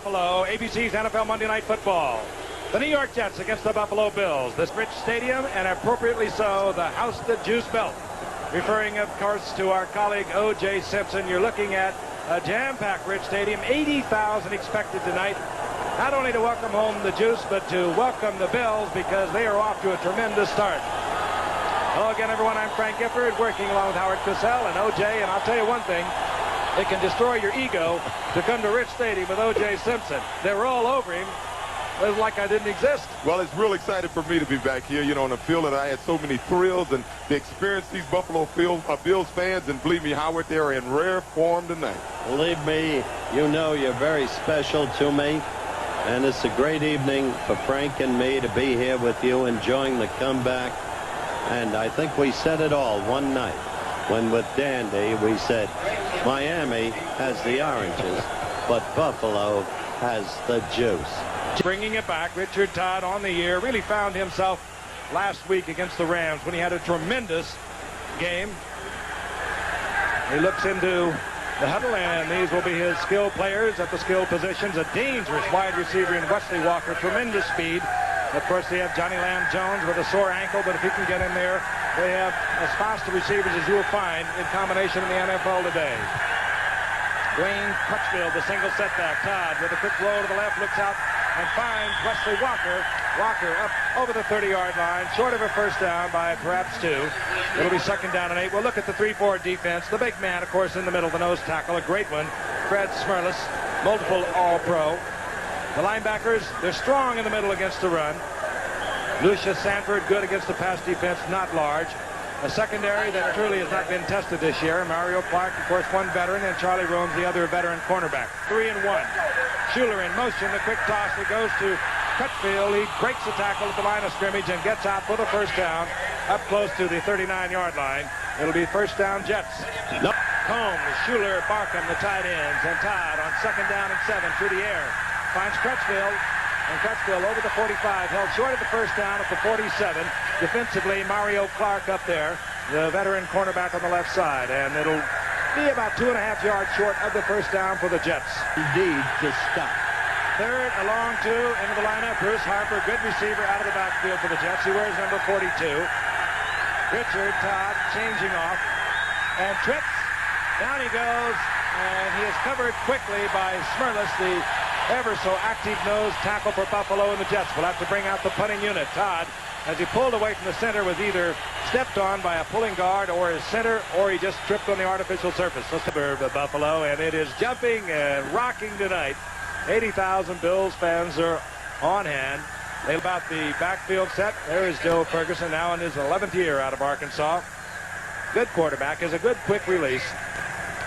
Buffalo, ABC's NFL Monday Night Football. The New York Jets against the Buffalo Bills. This rich stadium, and appropriately so, the house that Juice built. Referring, of course, to our colleague O.J. Simpson, you're looking at a jam-packed rich stadium. 80,000 expected tonight. Not only to welcome home the Juice, but to welcome the Bills because they are off to a tremendous start. Hello again, everyone. I'm Frank Gifford, working along with Howard Cosell and O.J. And I'll tell you one thing. It can destroy your ego to come to Rich Stadium with O.J. Simpson. They were all over him. It was like I didn't exist. Well, it's real exciting for me to be back here, you know, on a field that I had so many thrills and to experience these Buffalo Bills fans. And believe me, Howard, they are in rare form tonight. Believe me, you know you're very special to me. And it's a great evening for Frank and me to be here with you, enjoying the comeback. And I think we said it all one night when with Dandy we said Miami has the oranges, but Buffalo has the juice. Bringing it back, Richard Todd on the year really found himself last week against the Rams when he had a tremendous game. He looks into the huddle, and these will be his skill players at the skill positions. A dangerous wide receiver in Wesley Walker, tremendous speed. Of course, they have Johnny Lamb Jones with a sore ankle, but if he can get in there, they have as fast a receivers as you will find in combination in the NFL today. Dwayne Crutchfield, the single setback. Todd with a quick roll to the left, looks out and finds Wesley Walker. Walker up over the 30-yard line, short of a first down by perhaps 2. It'll be 2nd down and 8. We'll look at the 3-4 defense. The big man, of course, in the middle, the nose tackle, a great one. Fred Smerlas, multiple All-Pro. The linebackers, they're strong in the middle against the run. Lucius Sanford, good against the pass defense, not large. A secondary that truly has not been tested this year. Mario Clark, of course, one veteran, and Charlie Rooms, the other veteran cornerback. 3-1. Schuler in motion, the quick toss. It goes to Crutchfield. He breaks the tackle at the line of scrimmage and gets out for the first down up close to the 39-yard line. It'll be first down Jets. No. Combs, Schuler, Barkham, the tight ends, and Todd on 2nd down and 7 through the air. Finds Crutchfield, and Crutchfield over the 45, held short of the first down at the 47. Defensively, Mario Clark up there, the veteran cornerback on the left side, and it'll be about 2.5 yards short of the first down for the Jets. Indeed, to stop. 3rd, a long 2 into the lineup. Bruce Harper, good receiver out of the backfield for the Jets. He wears number 42. Richard Todd changing off and trips. Down he goes, and he is covered quickly by Smerlas, the ever so active nose tackle for Buffalo, and the Jets will have to bring out the punting unit. Todd, as he pulled away from the center, was either stepped on by a pulling guard or his center, or he just tripped on the artificial surface. Let's observe the Buffalo, and it is jumping and rocking tonight. 80,000 Bills fans are on hand. They about the backfield set. There is Joe Ferguson, now in his 11th year out of Arkansas. Good quarterback, is a good quick release.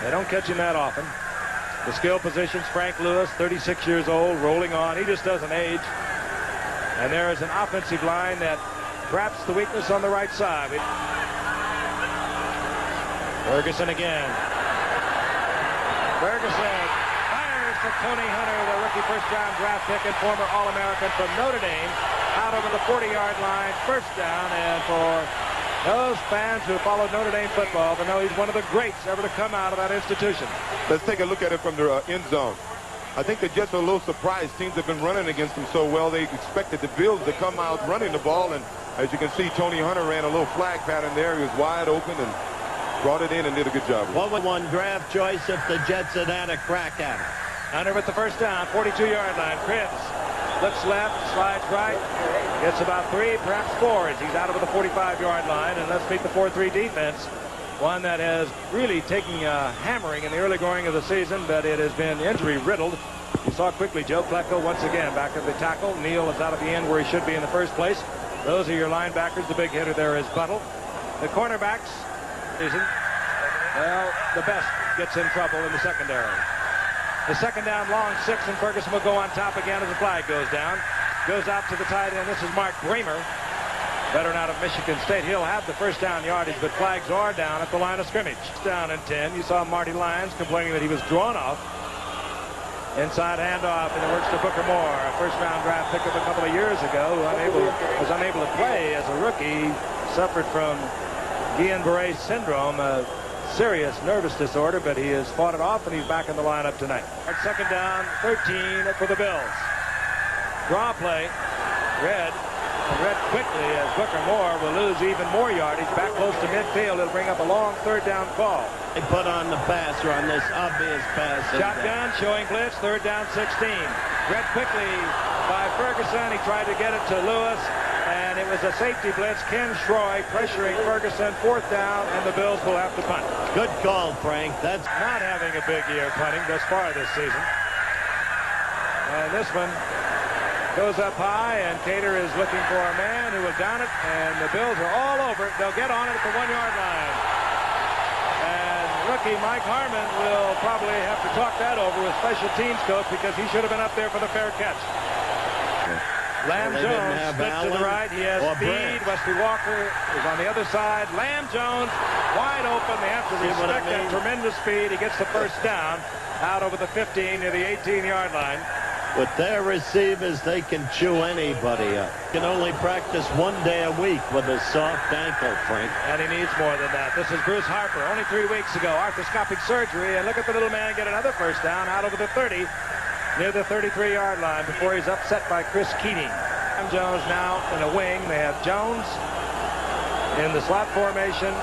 They don't catch him that often. The skill positions, Frank Lewis, 36 years old, rolling on. He just doesn't age. And there is an offensive line that perhaps the weakness on the right side. Ferguson again. Ferguson fires to Tony Hunter, the rookie first-round draft pick and former All-American from Notre Dame, out over the 40-yard line, first down, and for those fans who followed Notre Dame football, they know he's one of the greats ever to come out of that institution. Let's take a look at it from the end zone. I think the Jets are a little surprised. Teams have been running against them so well. They expected the Bills to come out running the ball, and as you can see, Tony Hunter ran a little flag pattern there. He was wide open and brought it in and did a good job. What would one draft choice if the Jets had had a crack at it? Hunter with the first down, 42-yard line. Cribbs looks left, slides right, gets about 3, perhaps 4 as he's out over the 45-yard line. And let's meet the 4-3 defense, one that has really taken a hammering in the early going of the season, but it has been injury-riddled. You saw quickly Joe Klecko once again back at the tackle. Neal is out at the end where he should be in the first place. Those are your linebackers. The big hitter there is Buttle. The cornerbacks, well, the best gets in trouble in the secondary. The 2nd down, long 6, and Ferguson will go on top again as the flag goes down. Goes out to the tight end. This is Mark Bramer, veteran out of Michigan State. He'll have the first down yardage, but flags are down at the line of scrimmage. Down and 10. You saw Marty Lyons complaining that he was drawn off. Inside handoff, and it works to Booker Moore, a first-round draft pick of a couple of years ago, who was unable to play as a rookie. Suffered from Guillain-Barré syndrome, a serious nervous disorder, but he has fought it off, and he's back in the lineup tonight. At second down, 13 for the Bills. Draw play. Red quickly as Booker Moore will lose even more yardage. Back close to midfield. It'll bring up a long third down call. They put on the passer on this obvious pass. Shotgun showing blitz. Third down 16. Red quickly by Ferguson. He tried to get it to Lewis, and it was a safety blitz. Ken Schroy pressuring Ferguson. Fourth down, and the Bills will have to punt. Good call, Frank. That's Not having a big year punting thus far this season. And this one goes up high, and Cater is looking for a man who will down it, and the Bills are all over it. They'll get on it at the 1-yard line. And rookie Mike Harmon will probably have to talk that over with special teams coach, because he should have been up there for the fair catch. Lamb Jones splits to the right. He has speed. Wesley Walker is on the other side. Lamb Jones wide open. They have to respect that tremendous speed. He gets the first down out over the 15 near the 18-yard line. With their receivers, they can chew anybody up. Can only practice 1 day a week with a soft ankle, Frank. And he needs more than that. This is Bruce Harper, only 3 weeks ago. Arthroscopic surgery, and look at the little man get another first down out over the 30, near the 33-yard line, before he's upset by Chris Keating. Jones now in a wing. They have Jones in the slot formation,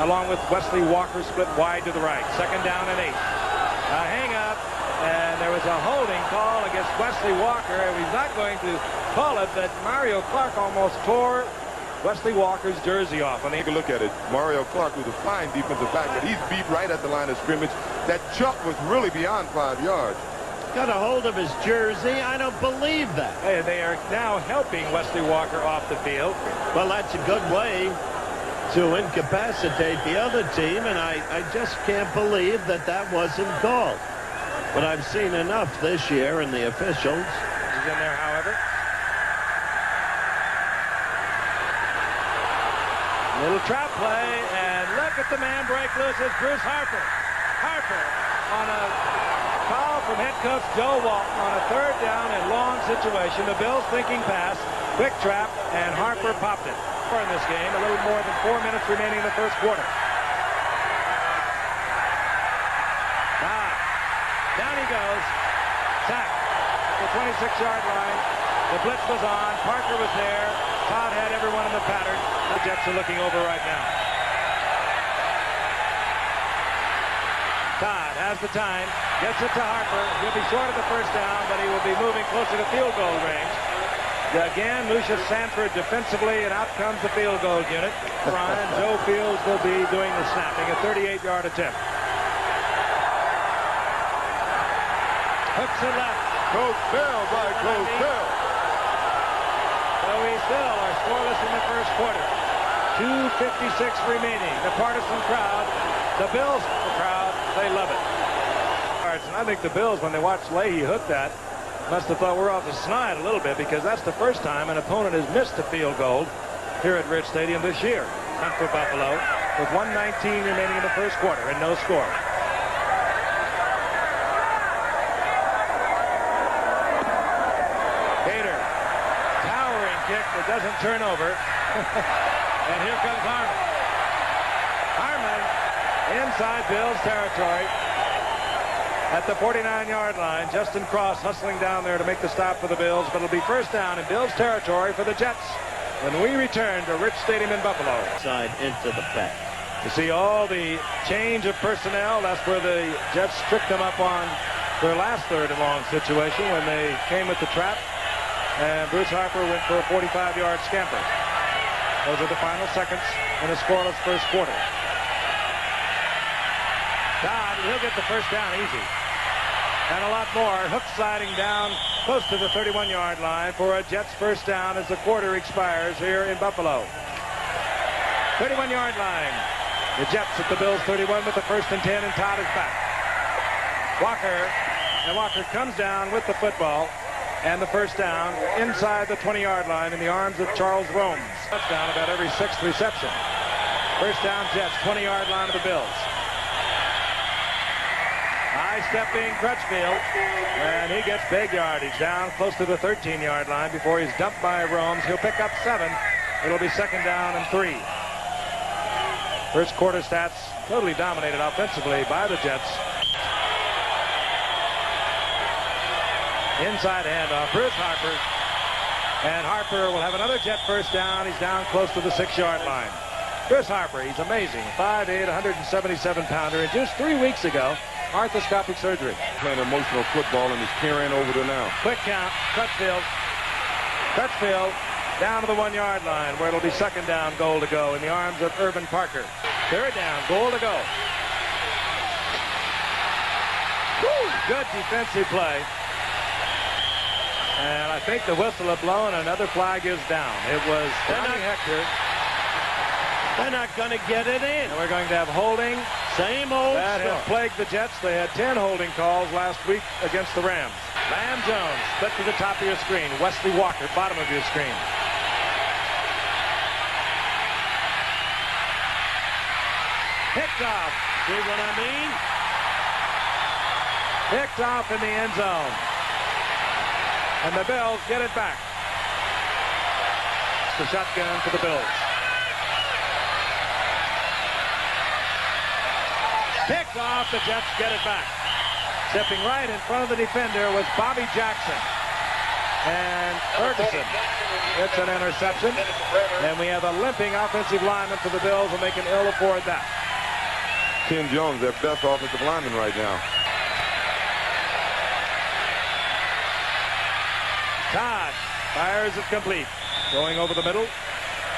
along with Wesley Walker split wide to the right. Second down and 8. A hang up. And there was a holding call against Wesley Walker, and he's not going to call it, but Mario Clark almost tore Wesley Walker's jersey off. And Take a look at it. Mario Clark, who's a fine defensive back, but he's beat right at the line of scrimmage. That jump was really beyond 5 yards. Got a hold of his jersey. I don't believe that. Hey, they are now helping Wesley Walker off the field. Well, that's a good way to incapacitate the other team, and I just can't believe that that wasn't called. But I've seen enough this year in the officials. He's in there, however. Little trap play, and look at the man break loose. It's Bruce Harper. Harper on a foul from head coach Joe Walton on a third down and long situation. The Bills thinking pass, quick trap, and Harper popped it. In this game, a little more than 4 minutes remaining in the first quarter. Down he goes. Sack at the 26-yard line. The blitz was on. Parker was there. Todd had everyone in the pattern. The Jets are looking over right now. Todd has the time. Gets it to Harper. He'll be short of the first down, but he will be moving closer to field goal range. Again, Lucius Sanford defensively, and out comes the field goal unit. Ryan, Joe Fields will be doing the snapping. A 38-yard attempt. Hooks it left. Coach Bell by Coach Bell. So we still are scoreless in the first quarter. 2:56 remaining. The partisan crowd, the Bills crowd, they love it. And I think the Bills, when they watched Leahy hook that, must have thought we're off the snide a little bit, because that's the first time an opponent has missed a field goal here at Rich Stadium this year. Hunt for Buffalo with 1:19 remaining in the first quarter and no score. It doesn't turn over. And here comes Harmon. Harmon inside Bills territory at the 49-yard line. Justin Cross hustling down there to make the stop for the Bills, but it'll be first down in Bills territory for the Jets when we return to Rich Stadium in Buffalo. Side into the pack. You see all the change of personnel. That's where the Jets tricked them up on their last third and long situation when they came with the trap. And Bruce Harper went for a 45-yard scamper. Those are the final seconds in a scoreless first quarter. Todd, he'll get the first down easy. And a lot more. Hook sliding down close to the 31-yard line for a Jets first down as the quarter expires here in Buffalo. 31-yard line. The Jets at the Bills 31 with the first and 10, and Todd is back. Walker comes down with the football. And the first down inside the 20-yard line in the arms of Charles Romes. Touchdown about every sixth reception. First down Jets, 20-yard line of the Bills. High-stepping Crutchfield, and he gets big yardage down close to the 13-yard line before he's dumped by Romes. He'll pick up 7. It'll be second down and 3. First quarter stats totally dominated offensively by the Jets. Inside handoff, Bruce Harper. And Harper will have another Jet first down. He's down close to the 6-yard line. Bruce Harper, he's amazing. 5'8", 177-pounder. And just 3 weeks ago, arthroscopic surgery. Playing emotional football and is carrying over to now. Quick count, Crutchfield. Crutchfield down to the 1-yard line where it'll be second down, goal to go in the arms of Irvin Parker. Third down, goal to go. Woo, good defensive play. And I think the whistle had blown. Another flag is down. It was Johnny Hector. They're not going to get it in. And we're going to have holding. Same old That story. has plagued the Jets. They had 10 holding calls last week against the Rams. Lamb Jones, split to the top of your screen. Wesley Walker, bottom of your screen. Picked off. See what I mean? Picked off in the end zone. And the Bills get it back. The shotgun for the Bills. Picked off. The Jets get it back. Stepping right in front of the defender was Bobby Jackson. And Ferguson. It's an interception. And we have a limping offensive lineman for the Bills, and they can ill afford that. Ken Jones, their best offensive lineman right now. Todd fires it complete. Going over the middle.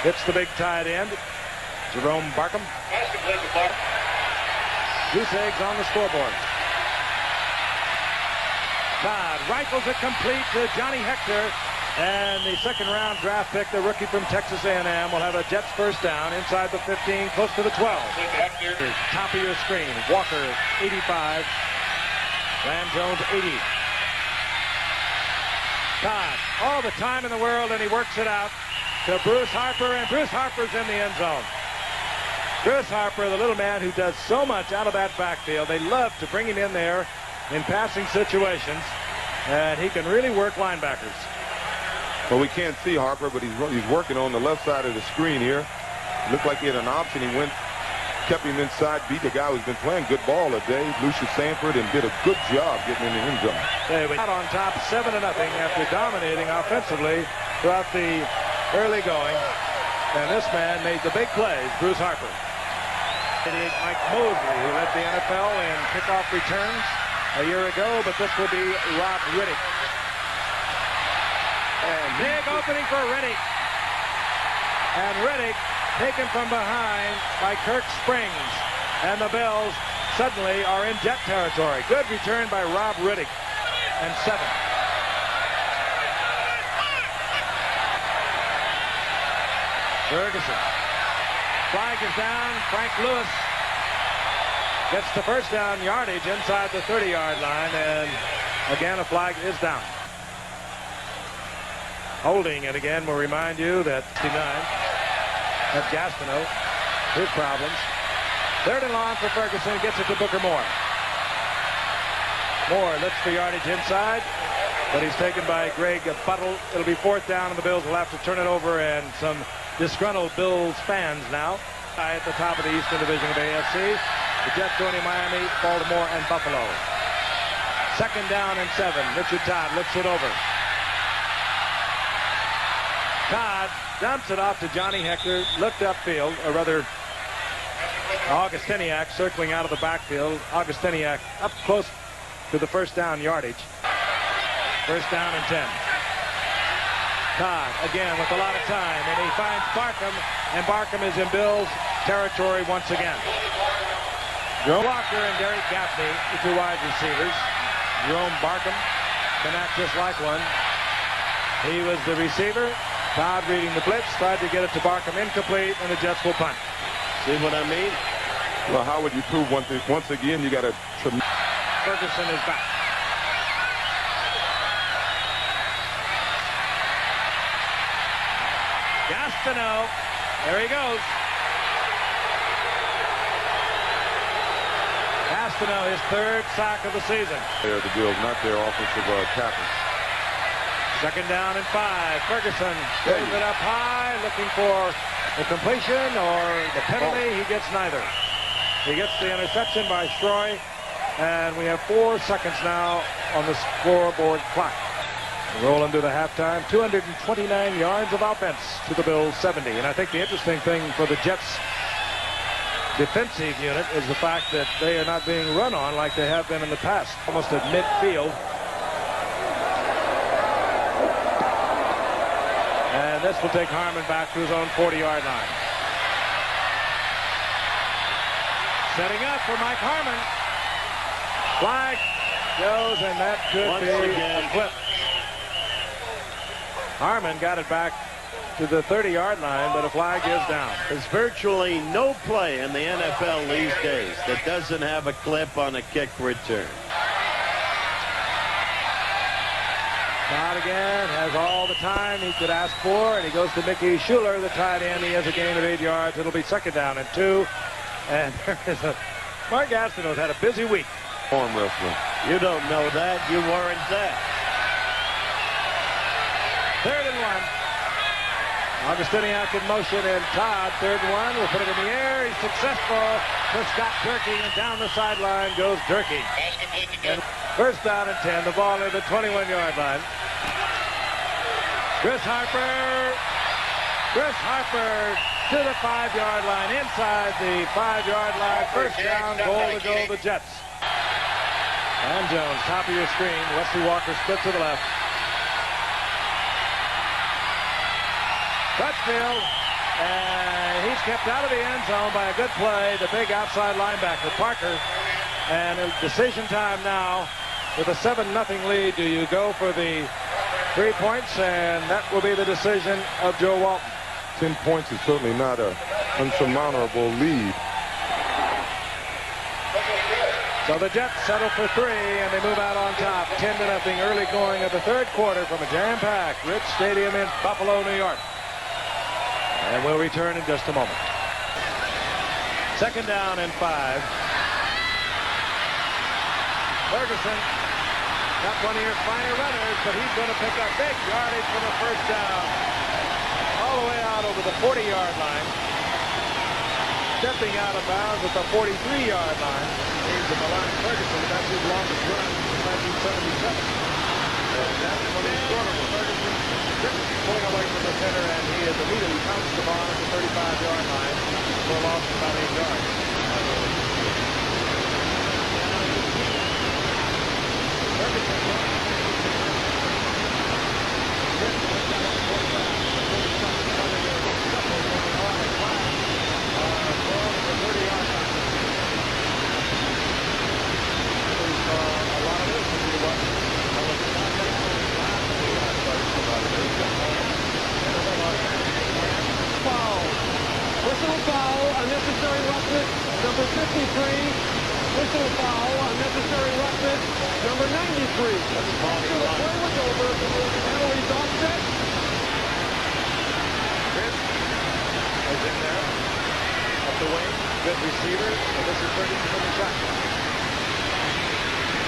Hits the big tight end. Jerome Barkham. Goose eggs on the scoreboard. Todd rifles it complete to Johnny Hector. And the second-round draft pick, the rookie from Texas A&M, will have a Jets first down inside the 15, close to the 12. Top of your screen. Walker, 85. Lamb Jones, 80. Todd, all the time in the world, and he works it out to Bruce Harper, and Bruce Harper's in the end zone. Bruce Harper, the little man who does so much out of that backfield. They love to bring him in there in passing situations, and he can really work linebackers. Well, we can't see Harper, but he's working on the left side of the screen here. Looked like he had an option. He kept him inside, beat the guy who's been playing good ball today, Lucius Sanford, and did a good job getting in the end zone. They were out on top 7-0 after dominating offensively throughout the early going. And this man made the big plays, Bruce Harper. Mike Mosley, who led the NFL in kickoff returns a year ago, but this will be Rob Riddick. And big opening for Riddick. And Riddick taken from behind by Kirk Springs. And the Bills suddenly are in Jet territory. Good return by Rob Riddick. And 7. Ferguson. Flag is down. Frank Lewis gets the first down yardage inside the 30-yard line. And again, a flag is down. Holding, and again, we'll remind you that 69 of Gastineau, his problems. Third and long for Ferguson, gets it to Booker Moore. Moore looks for yardage inside, but he's taken by Greg Buttle. It'll be fourth down, and the Bills will have to turn it over, and some disgruntled Bills fans now at the top of the Eastern Division of AFC. The Jets joining Miami, Baltimore, and Buffalo. Second down and 7. Richard Todd looks it over. Todd dumps it off to Johnny Hector, looked upfield, or rather Augustiniak circling out of the backfield. Augustiniak up close to the first down yardage. First down and 10. Todd again with a lot of time, and he finds Barkham, and Barkham is in Bills territory once again. Joe Walker and Derek Gaffney, the two wide receivers. Jerome Barkham can act just like one. He was the receiver. Todd reading the blitz, tried to get it to Barkham, incomplete, and the Jets will punt. See what I mean? Well, how would you prove once again you got a Ferguson is back. Gastineau, there he goes. Gastineau, his third sack of the season. They're the Bills, not their offensive tackle. Second down and 5. Ferguson throws it up high, looking for the completion or the penalty. He gets neither. He gets the interception by Stroy, and we have 4 seconds now on the scoreboard clock. Rolling to the halftime, 229 yards of offense to the Bills 70. And I think the interesting thing for the Jets defensive unit is the fact that they are not being run on like they have been in the past, almost at midfield. And this will take Harmon back to his own 40-yard line. Setting up for Mike Harmon. Flag goes, and that could be a flip. Harmon got it back to the 30-yard line, but a flag is down. There's virtually no play in the NFL these days that doesn't have a clip on a kick return. Todd again has all the time he could ask for, and he goes to Mickey Schuler, the tight end. He has a gain of 8 yards. It'll be second down and 2. And there is Mark Gastineau's had a busy week. Arm wrestling. You don't know that. You weren't there. Third and 1. Augustiniak in motion, and Todd, third and 1, will put it in the air. He's successful for Scott Durkee, and down the sideline goes Durkee. And first down and 10, the ball at the 21-yard line. Chris Harper to the 5-yard line, inside the 5-yard line. First down, goal to go the Jets. And Jones, top of your screen. Wesley Walker split to the left. Crutchfield, and he's kept out of the end zone by a good play. The big outside linebacker, Parker. And a decision time now with a 7-0 lead. Do you go for the 3 points? And that will be the decision of Joe Walton. 10 points is certainly not an unsurmountable lead. So the Jets settle for 3, and they move out on top. 10-0 early going of the third quarter from a jam-packed Rich Stadium in Buffalo, New York. And we'll return in just a moment. Second down and 5. Ferguson, not one of your finer runners, but he's going to pick up big yardage for the first down. All the way out over the 40-yard line. Stepping out of bounds at the 43-yard line. He's the Milan Ferguson. That's his longest run since 1977. And that's when he scored with Ferguson. Pulling away from the center, and he has immediately pounced the ball at the 35-yard line for a loss of about 8 yards. Whistle foul, unnecessary roughness, number 53. Whistle foul, unnecessary roughness, number 93. So the play was over. Penalties offset. Chris is in there. Up the wing. Good receiver. And this is Ferguson in the shot.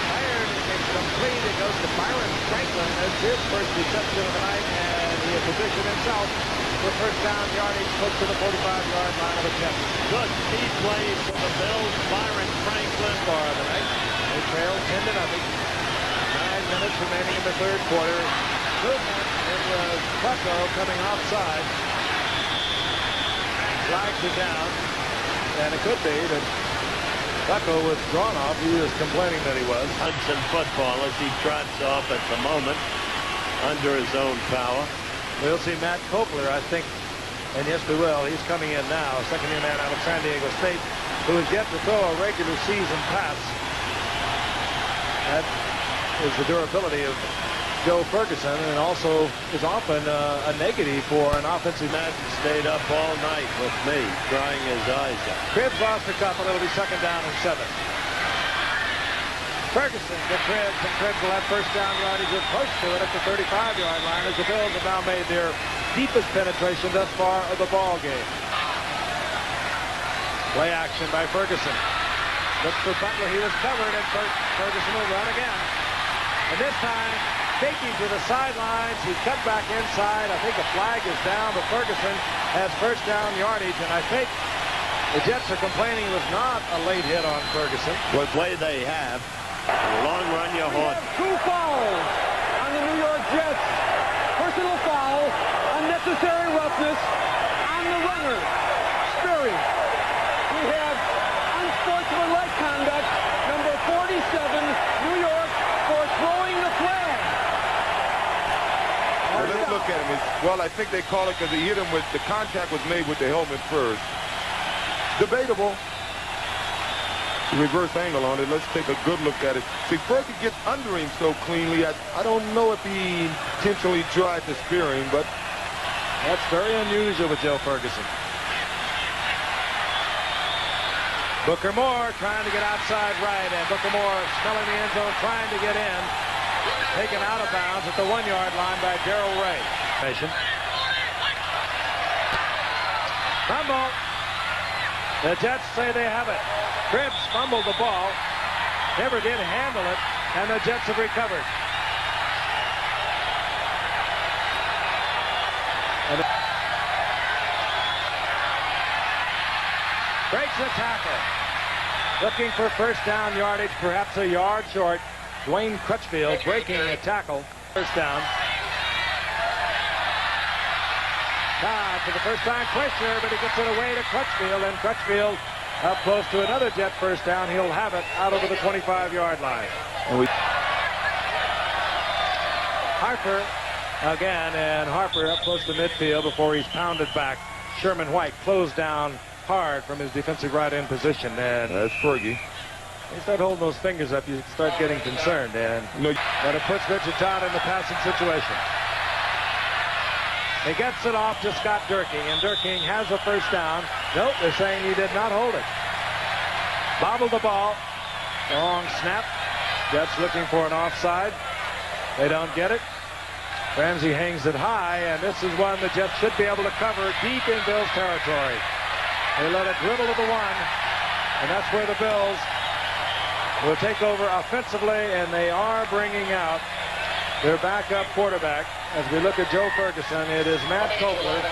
Fired. It's complete. It goes to Byron Franklin. That's his first reception of the night. And he has positioned himself for first down yardage close to the 45-yard line of the Jets. Good speed plays for the Bills. Byron Franklin For the night. They trail 10-0. 9 minutes remaining in the third quarter. Movement. It was Pucko coming offside. Flags it down. And it could be that Pucko was drawn off. He was complaining that he was. Hudson football as he trots off at the moment under his own power. We'll see Matt Kopler, I think, and yes, we will. He's coming in now, second-year man out of San Diego State, who has yet to throw a regular season pass. That is the durability of Joe Ferguson, and also is often a negative for an offensive. Madden stayed up all night with me, crying his eyes out. Cribbs lost a couple. It'll be second down and 7. Ferguson to Cribbs, and Cribbs will have first down yardage close to it at the 35-yard line as the Bills have now made their deepest penetration thus far of the ball game. Play action by Ferguson. Looks for Butler. He was covered, and Ferguson will run again. And this time, faking to the sidelines. He cut back inside. I think a flag is down, but Ferguson has first down yardage, and I think the Jets are complaining it was not a late hit on Ferguson. What way they have. In the long run, you haunt. Two fouls on the New York Jets. Personal foul, unnecessary roughness on the runner. Sperry. We have unsportsmanlike conduct, number 47, New York, for throwing the flag. Now, let's look at him. Well, I think they call it because he hit him with the contact was made with the helmet first. Debatable. The reverse angle on it. Let's take a good look at it. See, Fergie gets under him so cleanly. I don't know if he intentionally tried to spear him, but That's very unusual with Joe Ferguson. Booker Moore trying to get outside right, and Booker Moore smelling the end zone, trying to get in. Taken out of bounds at the 1-yard line by Darrell Ray. Fumble. The Jets say they have it. Cribbs fumbled the ball, never did handle it, and the Jets have recovered. And breaks the tackle. Looking for first down yardage, perhaps a yard short. Dwayne Crutchfield breaking a tackle. First down. Todd for the first time pressure, but he gets it away to Crutchfield, and Crutchfield up close to another Jet first down. He'll have it out over the 25-yard line. And Harper again, and Harper up close to midfield before he's pounded back. Sherman White closed down hard from his defensive right end position, and that's Fergie. You start holding those fingers up, you start getting concerned, and but it puts Richard Todd in the passing situation. He gets it off to Scott Durking, and Durking has a first down. Nope, they're saying he did not hold it. Bobbled the ball. Long snap. Jets looking for an offside. They don't get it. Ramsey hangs it high, and this is one the Jets should be able to cover deep in Bills territory. They let it dribble to the 1, and that's where the Bills will take over offensively, and they are bringing out their backup quarterback. As we look at Joe Ferguson, it is Matt Kopler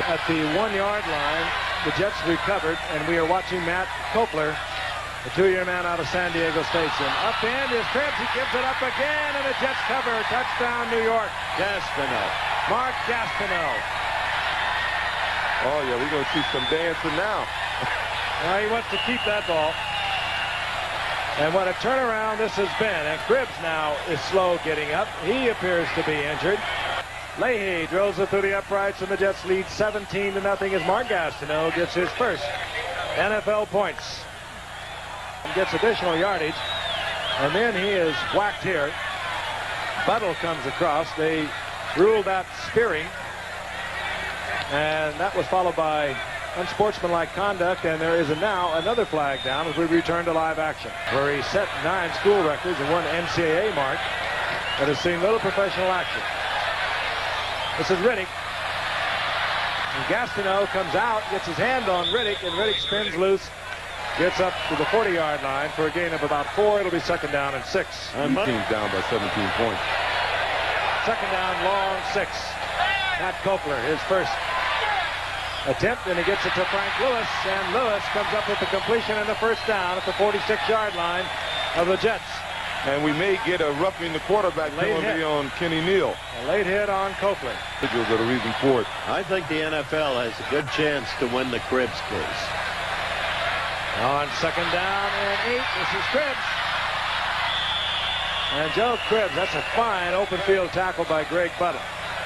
at the 1-yard line. The Jets recovered, and we are watching Matt Kopler, the 2-year man out of San Diego State. Upend is Cribbs. He gives it up again, and the Jets cover. Touchdown, New York. Gastineau. Mark Gastineau. Oh, yeah, we're going to see some dancing now. Now he wants to keep that ball. And what a turnaround this has been. And Cribbs now is slow getting up. He appears to be injured. Leahy drills it through the uprights, and the Jets lead 17-0 as Mark Gastineau gets his first NFL points. And gets additional yardage. And then he is whacked here. Buttle comes across. They ruled that spearing. And that was followed by unsportsmanlike conduct, and there is now another flag down as we return to live action, where he set 9 school records and 1 NCAA mark, but has seen little professional action. This is Riddick. And Gastineau comes out, gets his hand on Riddick, and Riddick spins loose, gets up to the 40-yard line for a gain of about 4. It'll be second down and 6. And team's down by 17 points. Second down, long 6. Matt Kopler, his first attempt, and he gets it to Frank Lewis, and Lewis comes up with the completion and the first down at the 46-yard line of the Jets. And we may get a roughing the quarterback penalty on Kenny Neal. A late hit on Kopler. Individuals are the reason for it. I think the NFL has a good chance to win the Cribbs case. On second down and 8, this is Cribbs. And Joe Cribbs, that's a fine open field tackle by Greg Butler.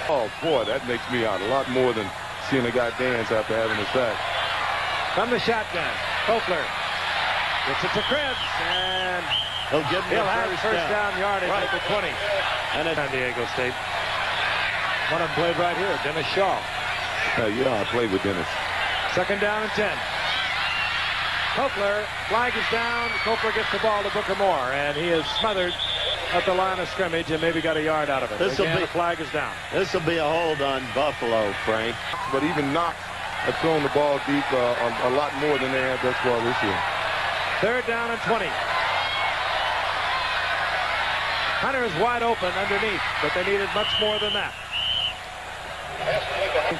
Oh, boy, that makes me out a lot more than seeing a guy dance after having a sack. From the shotgun, Kopler gets it to Cribbs, and he'll have first down yardage at the 20. And at San Diego State. One of them played right here, Dennis Shaw. Yeah, I played with Dennis. Second down and 10. Kopler, flag is down. Kopler gets the ball to Booker Moore, and he is smothered at the line of scrimmage and maybe got a yard out of it. Again, the flag is down. This will be a hold on Buffalo, Frank. But even Knox have thrown the ball deep a lot more than they have thus far this year. Third down and 20. Hunter is wide open underneath, but they needed much more than that.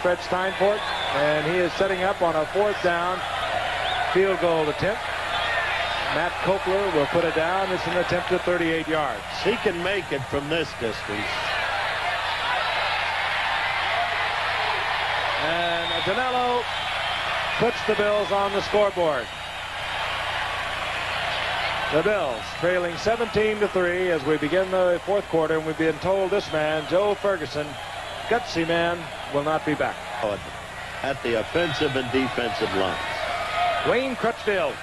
Fred Steinfort, and he is setting up on a 4th down field goal attempt. Matt Kopler will put it down. It's an attempt at 38 yards. He can make it from this distance. And Danilo puts the Bills on the scoreboard. The Bills trailing 17-3 as we begin the 4th quarter, and we've been told this man, Joe Ferguson, gutsy man, will not be back. At the offensive and defensive lines. Wayne Crutchfield.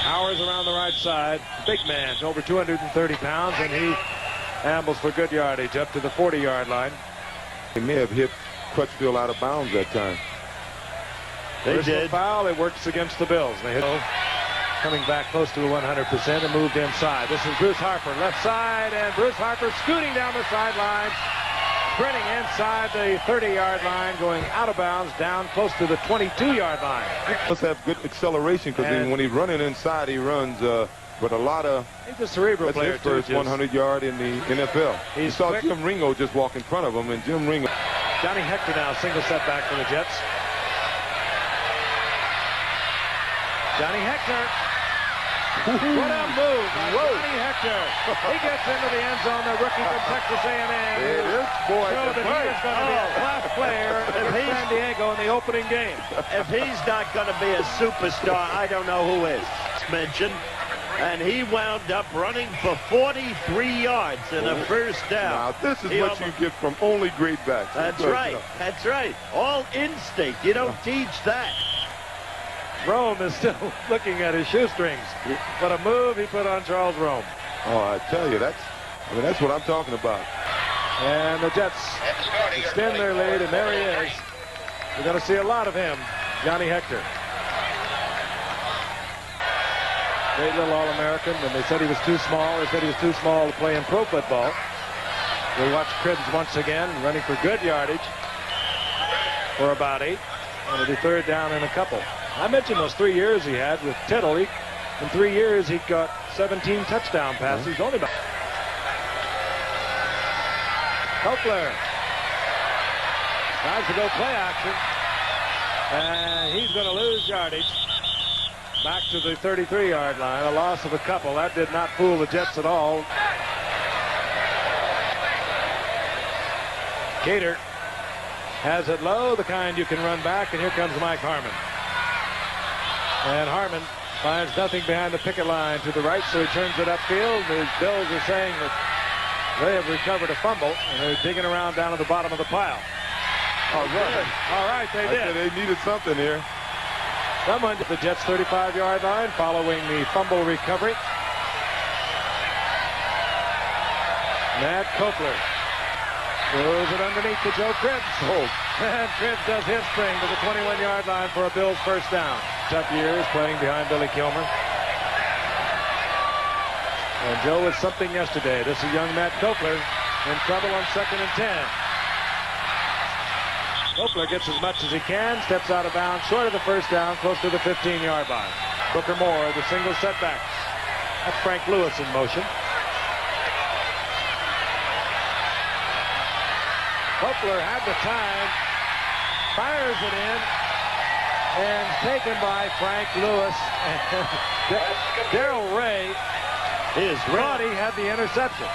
Powers around the right side. Big man, over 230 pounds, and he ambles for good yardage up to the 40-yard line. He may have hit Crutchfield out of bounds that time. They Personal did. foul. It works against the Bills. They hit coming back close to 100% and moved inside. This is Bruce Harper, left side, and Bruce Harper scooting down the sideline, sprinting inside the 30-yard line, going out of bounds down close to the 22-yard line. Must have good acceleration because when he's running inside, he runs with a lot of. He's a cerebral That's player his first too. 100-yard in the NFL. He He's saw quick. Jim Ringo just walk in front of him, and Jim Ringo. Johnny Hector now, single setback for the Jets. Johnny Hector. What a move by Johnny Hector. He gets into the end zone, the rookie from Texas A&M. This boy Showed can that he play. is going to be a class player in San Diego in the opening game. If he's not going to be a superstar, I don't know who is. Mentioned, and he wound up running for 43 yards in a first down. Now, this is He what you almost- get from only great backs. That's right. That's right. All instinct. You don't teach that. Rome is still looking at his shoestrings. What a move he put on Charles Rome. Oh, I tell you, that's what I'm talking about. And the Jets extend their lead, and there he is. We're going to see a lot of him, Johnny Hector. Great little All-American, and they said he was too small. They said he was too small to play in pro football. We watch Cribbs once again running for good yardage for about 8. And it'll be 3rd down and a couple. I mentioned those 3 years he had with Tittle. In 3 years, he got 17 touchdown passes. Only about. Kopler tries to go play action, and he's going to lose yardage back to the 33-yard line. A loss of a couple. That did not fool the Jets at all. Cater has it low, the kind you can run back, and here comes Mike Harmon. And Harmon finds nothing behind the picket line to the right, so he turns it upfield. The Bills are saying that they have recovered a fumble, and they're digging around down at the bottom of the pile. All right. All right, they I did. said they needed something here. Someone to the Jets' 35-yard line following the fumble recovery. Matt Kopler throws it underneath to Joe Cribbs. Oh, And Cribbs does his thing to the 21-yard line for a Bills first down. Tough years playing behind Billy Kilmer. And Joe was something yesterday. This is young Matt Kopler in trouble on 2nd and 10. Kopler gets as much as he can, steps out of bounds, short of the first down, close to the 15-yard line. Booker Moore, the single setback. That's Frank Lewis in motion. Kopler had the time, fires it in, and taken by Frank Lewis. Darrell Ray thought he had the interception.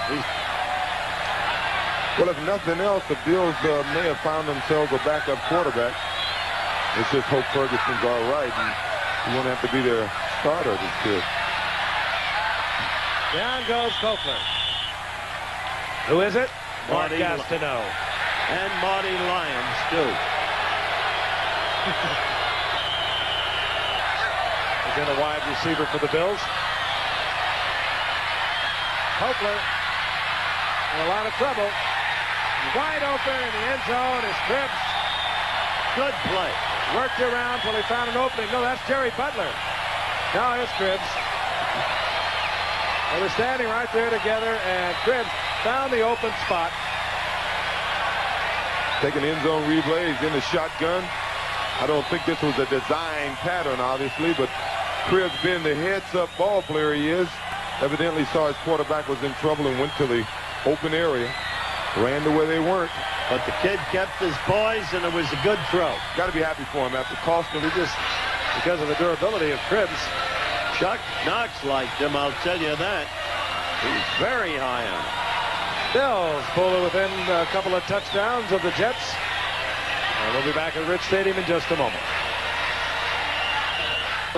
well, if nothing else, the Bills may have found themselves a backup quarterback. Let's just hope Ferguson's all right, and he won't have to be their starter this kid. Down goes Kopler. Who is it? Mark Marty Gastineau. And Marty Lyons, too. Again, a wide receiver for the Bills. Kopler in a lot of trouble. Wide open in the end zone is Cribbs. Good play. Worked around till he found an opening. No, that's Jerry Butler. Now here's Cribbs. They were standing right there together, and Cribbs found the open spot. Taking end zone replays in the shotgun. I don't think this was a design pattern, obviously, but Cribbs being the heads-up ball player he is, evidently saw his quarterback was in trouble and went to the open area, ran to where they weren't. But the kid kept his poise, and it was a good throw. Got to be happy for him after costing him. Because of the durability of Cribbs. Chuck Knox liked him, I'll tell you that. He's very high on him. Bills pull it within a couple of touchdowns of the Jets. And we'll be back at Rich Stadium in just a moment.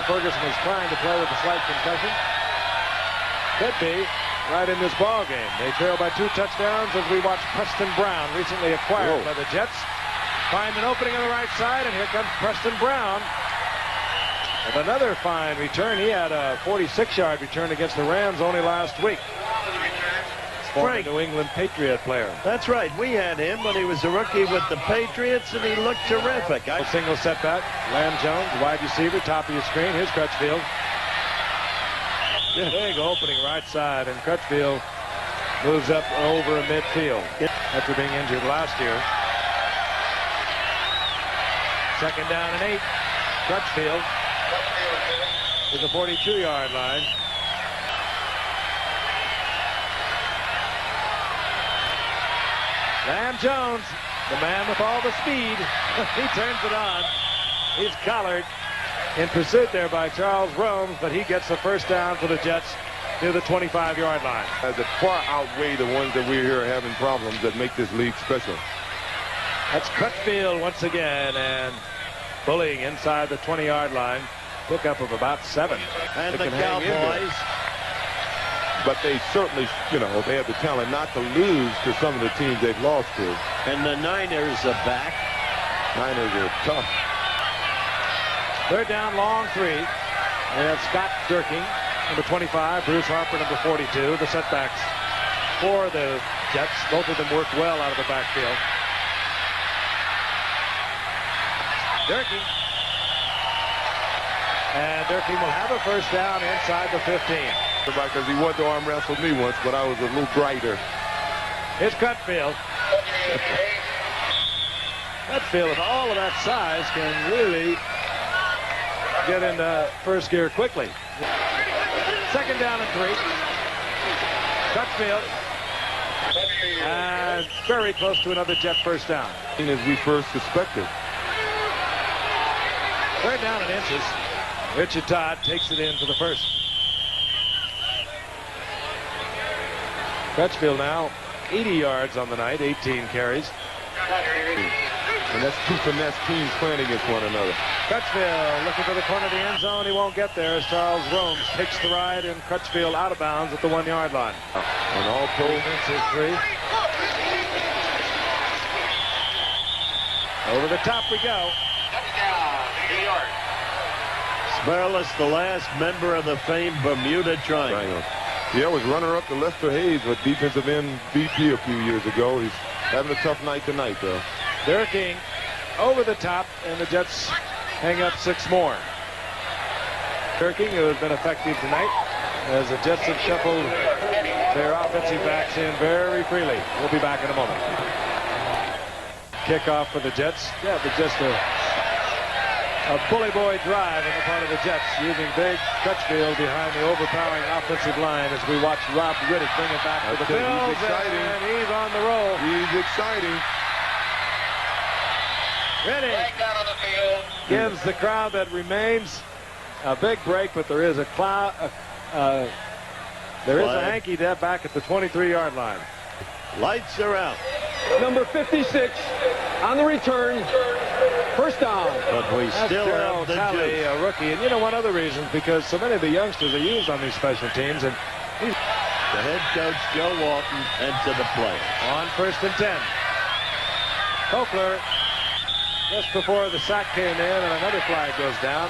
Ferguson is trying to play with a slight concussion. Could be right in this ball game. They trail by 2 touchdowns as we watch Preston Brown, recently acquired by the Jets, find an opening on the right side, and here comes Preston Brown with another fine return. He had a 46-yard return against the Rams only last week. Former New England Patriot player. That's right. We had him when he was a rookie with the Patriots, and he looked terrific. A single setback. Lamb Jones, wide receiver, top of your screen. Here's Crutchfield. Big opening right side, and Crutchfield moves up over midfield after being injured last year. 2nd down and 8. Crutchfield to the 42-yard line. Lamb Jones, the man with all the speed. He turns it on. He's collared in pursuit there by Charles Romes, but he gets the first down for the Jets near the 25-yard line. That far outweigh the ones that we're here having problems that make this league special. That's Crutchfield once again, and bullying inside the 20-yard line. Pickup of about 7. And They the can hang in there. Cowboys. But they certainly, they have the talent not to lose to some of the teams they've lost to. And the Niners are back. Niners are tough. 3rd down, long 3. They have Scott Durking, number 25, Bruce Harper, number 42. The setbacks for the Jets. Both of them worked well out of the backfield. Durking. And Durking will have a first down inside the 15. Because he wanted to arm wrestle me once, but I was a little brighter. Here's Crutchfield. Crutchfield, with all of that size, can really get into first gear quickly. 2nd down and 3. Crutchfield. And very close to another Jet first down. As we first suspected. 3rd down and inches. Richard Todd takes it in for the first. Crutchfield now 80 yards on the night, 18 carries. And that's 2 finesse teams playing against one another. Crutchfield looking for the corner of the end zone. He won't get there as Charles Romes takes the ride, and Crutchfield out of bounds at the 1-yard line. And all told, is 3. Over the top we go. New York. Sperlis, the last member of the famed Bermuda Triangle. Yeah, was runner-up to Lester Hayes, a defensive end VP a few years ago. He's having a tough night tonight, though. Durking over the top, and the Jets hang up 6 more. Durking, who has been effective tonight, as the Jets have shuffled their offensive backs in very freely. We'll be back in a moment. Kickoff for the Jets. Yeah, but just a bully boy drive on the part of the Jets, using big Crutchfield behind the overpowering offensive line as we watch Rob Riddick bring it back to the Bills, he's exciting. and he's on the roll. He's exciting. Riddick Down on the field. gives the crowd that remains a big break, but there is a cloud. There is a hanky dip back at the 23-yard line. Lights are out. Number 56 on the return. First down. But we That's still Darryl have the Talley, juice. a rookie. And you know, one other reason, because so many of the youngsters are used on these special teams. And he's The head coach, Joe Walton, enter the play. on 1st and 10. Kokler, just before the sack came in and another flag goes down,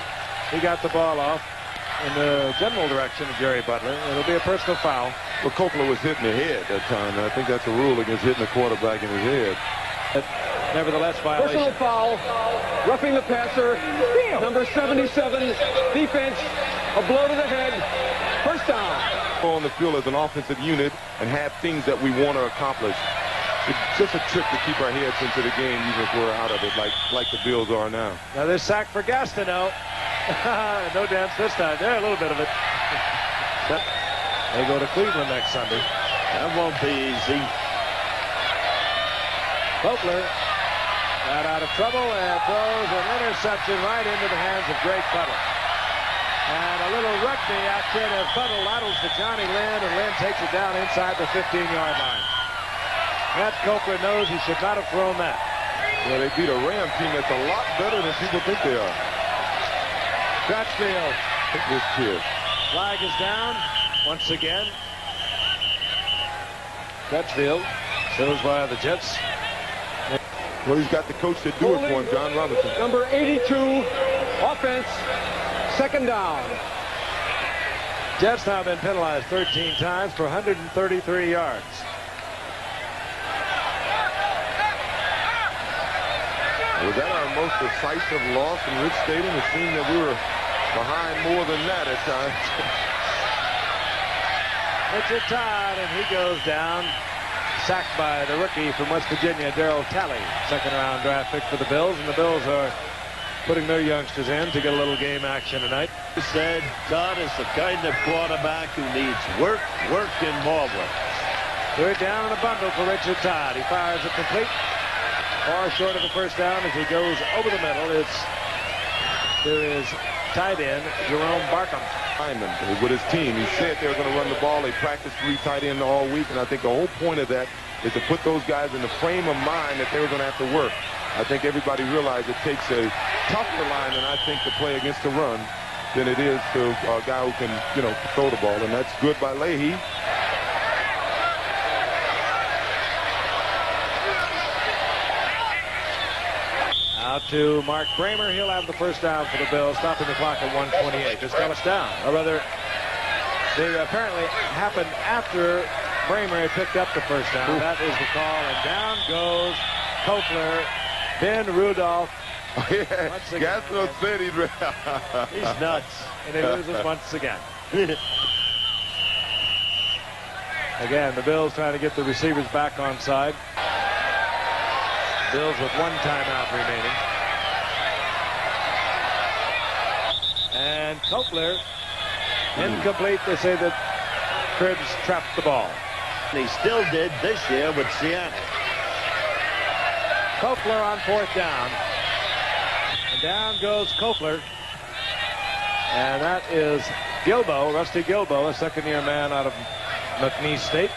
he got the ball off in the general direction of Jerry Butler. It'll be a personal foul. Well, Copeland was hitting the head that time, and I think that's a rule against hitting the quarterback in his head. But nevertheless, Personal violation. foul. Roughing the passer. Number 77. Defense. A blow to the head. First down. On the field as an offensive unit and have things that we want to accomplish. It's just a trick to keep our heads into the game, even if we're out of it, like the Bills are now. Now there's sack for Gastineau. No dance this time. There, a little bit of it. They go to Cleveland next Sunday. That won't be easy. Kopler got out of trouble and throws an interception right into the hands of Greg Buttle. And a little rugby action as Buttle laterals to Johnny Lynn, and Lynn takes it down inside the 15-yard line. Matt Kopler knows he should not have thrown that. Well, they beat a Ram team that's a lot better than people think they are. Crutchfield. Look at this kid. Flag is down once again. Crutchfield shows why the Jets. Well, he's got the coach to do it for him, John Robinson. Number 82, offense, second down. Jets now been penalized 13 times for 133 yards. Was that our most decisive loss in Rich Stadium? It seemed that we were behind more than that at times. Richard Todd, and he goes down. Sacked by the rookie from West Virginia, Darryl Talley. Second-round draft pick for the Bills, and the Bills are putting their youngsters in to get a little game action tonight. He said Todd is the kind of quarterback who needs work, and more work. Third down and a bundle for Richard Todd. He fires it complete. Far short of a first down as he goes over the middle. There is tight end Jerome Barkham. With his team, he said they were going to run the ball. They practiced 3 tight end all week, and I think the whole point of that is to put those guys in the frame of mind that they were going to have to work. I think everybody realized it takes a tougher line than I think to play against the run than it is to a guy who can, throw the ball, and that's good by Leahy. Out to Mark Bramer. He'll have the first down for the Bills, stopping the clock at 1:28. This got us down. Or rather, it apparently happened after Bramer had picked up the first down. Ooh. That is the call, and down goes Kopler. Ben Rudolph. Yeah, Gassel said he's nuts. And he loses once again. Again, the Bills trying to get the receivers back on side. Bills with 1 timeout remaining. And Kopler, incomplete. They say that Cribbs trapped the ball. And he still did this year with Seattle. Kopler on 4th down. And down goes Kopler. And that is Gilbo, Rusty Gilbo, a second-year man out of McNeese State.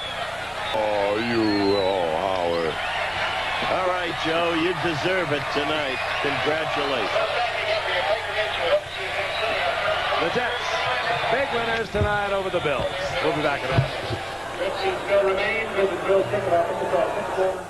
Howard. All right, Joe, you deserve it tonight. Congratulations. The Jets, big winners tonight over the Bills. We'll be back in a minute.